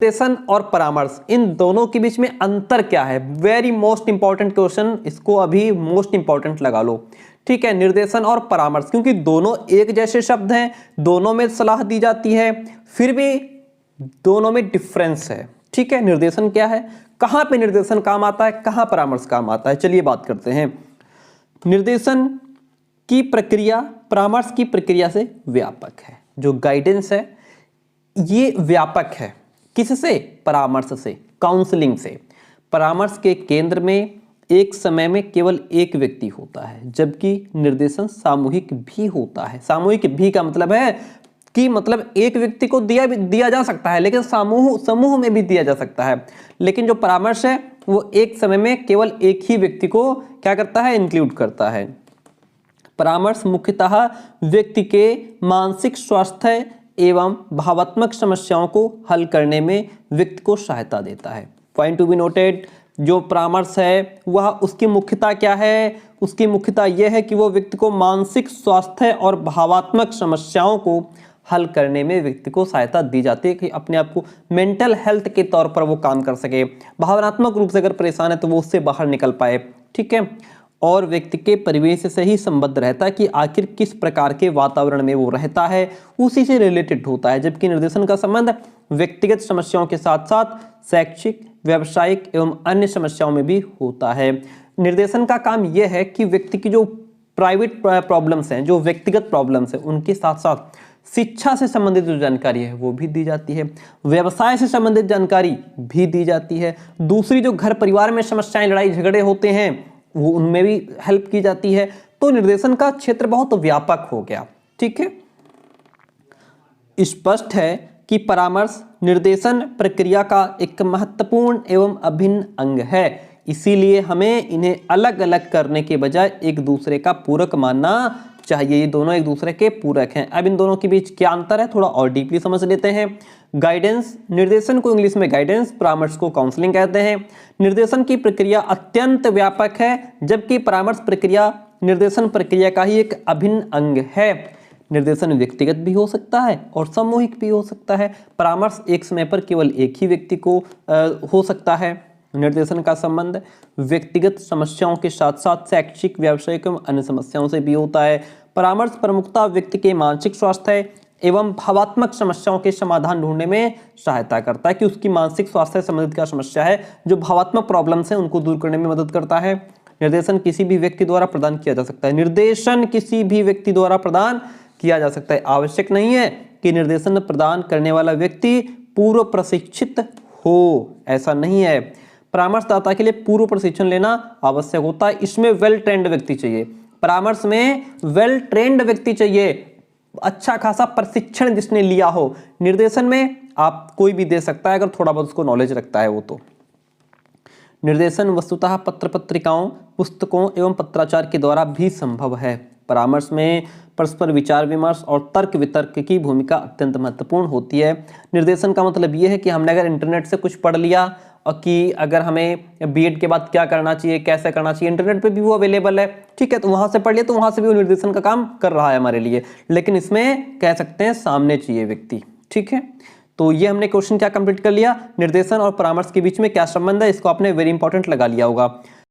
निर्देशन और परामर्श, इन दोनों के बीच में अंतर क्या है? वेरी मोस्ट इंपॉर्टेंट क्वेश्चन, इसको अभी मोस्ट इंपॉर्टेंट लगा लो। ठीक है, निर्देशन और परामर्श, क्योंकि दोनों एक जैसे शब्द हैं, दोनों में सलाह दी जाती है, फिर भी दोनों में डिफरेंस है। ठीक है, निर्देशन क्या है, कहां पे निर्देशन काम आता है, कहां परामर्श काम आता है, चलिए बात करते हैं। निर्देशन की प्रक्रिया परामर्श की प्रक्रिया से व्यापक है। जो गाइडेंस है ये व्यापक है, किससे? परामर्श से, काउंसलिंग से। परामर्श के केंद्र में एक समय में केवल एक व्यक्ति होता है, जबकि निर्देशन सामूहिक भी होता है। सामूहिक भी का मतलब है कि मतलब एक व्यक्ति को दिया जा सकता है, लेकिन समूह में भी दिया जा सकता है। लेकिन जो परामर्श है वो एक समय में केवल एक ही व्यक्ति को क्या करता है? इंक्लूड करता है। परामर्श मुख्यतः व्यक्ति के मानसिक स्वास्थ्य एवं भावात्मक समस्याओं को हल करने में व्यक्ति को सहायता देता है। पॉइंट टू बी नोटेड, जो परामर्श है वह उसकी मुख्यता क्या है? उसकी मुख्यता यह है कि वो व्यक्ति को मानसिक स्वास्थ्य और भावात्मक समस्याओं को हल करने में व्यक्ति को सहायता दी जाती है, कि अपने आप को मेंटल हेल्थ के तौर पर वो काम कर सके, भावनात्मक रूप से अगर परेशान है तो वो उससे बाहर निकल पाए। ठीक है, और व्यक्ति के परिवेश से ही संबद्ध रहता है कि आखिर किस प्रकार के वातावरण में वो रहता है, उसी से रिलेटेड होता है। जबकि निर्देशन का संबंध व्यक्तिगत समस्याओं के साथ साथ शैक्षिक, व्यावसायिक एवं अन्य समस्याओं में भी होता है। निर्देशन का काम यह है कि व्यक्ति की जो प्राइवेट प्रॉब्लम्स हैं, जो व्यक्तिगत प्रॉब्लम्स हैं, उनके साथ साथ शिक्षा से संबंधित जो जानकारी है वो भी दी जाती है, व्यवसाय से संबंधित जानकारी भी दी जाती है, दूसरी जो घर परिवार में समस्याएं, लड़ाई झगड़े होते हैं वो उनमें भी हेल्प की जाती है। तो निर्देशन का क्षेत्र बहुत व्यापक हो गया। ठीक है, स्पष्ट है कि परामर्श निर्देशन प्रक्रिया का एक महत्वपूर्ण एवं अभिन्न अंग है, इसीलिए हमें इन्हें अलग अलग करने के बजाय एक दूसरे का पूरक मानना चाहिए। ये दोनों एक दूसरे के पूरक हैं। अब इन दोनों के बीच क्या अंतर है थोड़ा और डीपली समझ लेते हैं। गाइडेंस, निर्देशन को इंग्लिश में गाइडेंस, परामर्श को काउंसलिंग कहते हैं। निर्देशन की प्रक्रिया अत्यंत व्यापक है, जबकि परामर्श प्रक्रिया निर्देशन प्रक्रिया का ही एक अभिन्न अंग है। निर्देशन व्यक्तिगत भी हो सकता है और सामूहिक भी हो सकता है। परामर्श एक समय पर केवल एक ही व्यक्ति को हो सकता है। निर्देशन का संबंध व्यक्तिगत समस्याओं के साथ साथ शैक्षिक, व्यावसायिक एवं अन्य समस्याओं से भी होता है। परामर्श प्रमुखता व्यक्ति के मानसिक स्वास्थ्य एवं भावात्मक समस्याओं के समाधान ढूंढने में सहायता करता है, कि उसकी मानसिक स्वास्थ्य से संबंधित क्या समस्या है, जो भावात्मक प्रॉब्लम्स हैं उनको दूर करने में मदद करता है। निर्देशन किसी भी व्यक्ति द्वारा प्रदान किया जा सकता है। निर्देशन किसी भी व्यक्ति द्वारा प्रदान किया जा सकता है। आवश्यक नहीं है कि निर्देशन प्रदान करने वाला व्यक्ति पूर्व प्रशिक्षित हो, ऐसा नहीं है। परामर्शदाता के लिए पूर्व प्रशिक्षण लेना आवश्यक होता है। इसमें वेल ट्रेंड व्यक्ति चाहिए, परामर्श में वेल ट्रेंड व्यक्ति चाहिए, अच्छा खासा प्रशिक्षण जिसने लिया हो। निर्देशन में आप कोई भी दे सकता है अगर थोड़ा बहुत उसको नॉलेज रखता है वो तो। निर्देशन वस्तुतः पत्र पत्रिकाओं, पुस्तकों एवं पत्राचार के द्वारा भी संभव है। परामर्श में परस्पर विचार विमर्श और तर्क वितर्क की भूमिका अत्यंत महत्वपूर्ण होती है। निर्देशन का मतलब यह है कि हमने अगर इंटरनेट से कुछ पढ़ लिया और कि अगर हमें बीएड के बाद क्या करना चाहिए, कैसे करना चाहिए, इंटरनेट पे भी वो अवेलेबल है। ठीक है, तो वहां से पढ़ लिया तो वहां से भी वो निर्देशन का काम कर रहा है हमारे लिए। लेकिन इसमें कह सकते हैं सामने चाहिए व्यक्ति। ठीक है, तो ये हमने क्वेश्चन क्या कंप्लीट कर लिया, निर्देशन और परामर्श के बीच में क्या संबंध है, इसको आपने वेरी इंपॉर्टेंट लगा लिया होगा।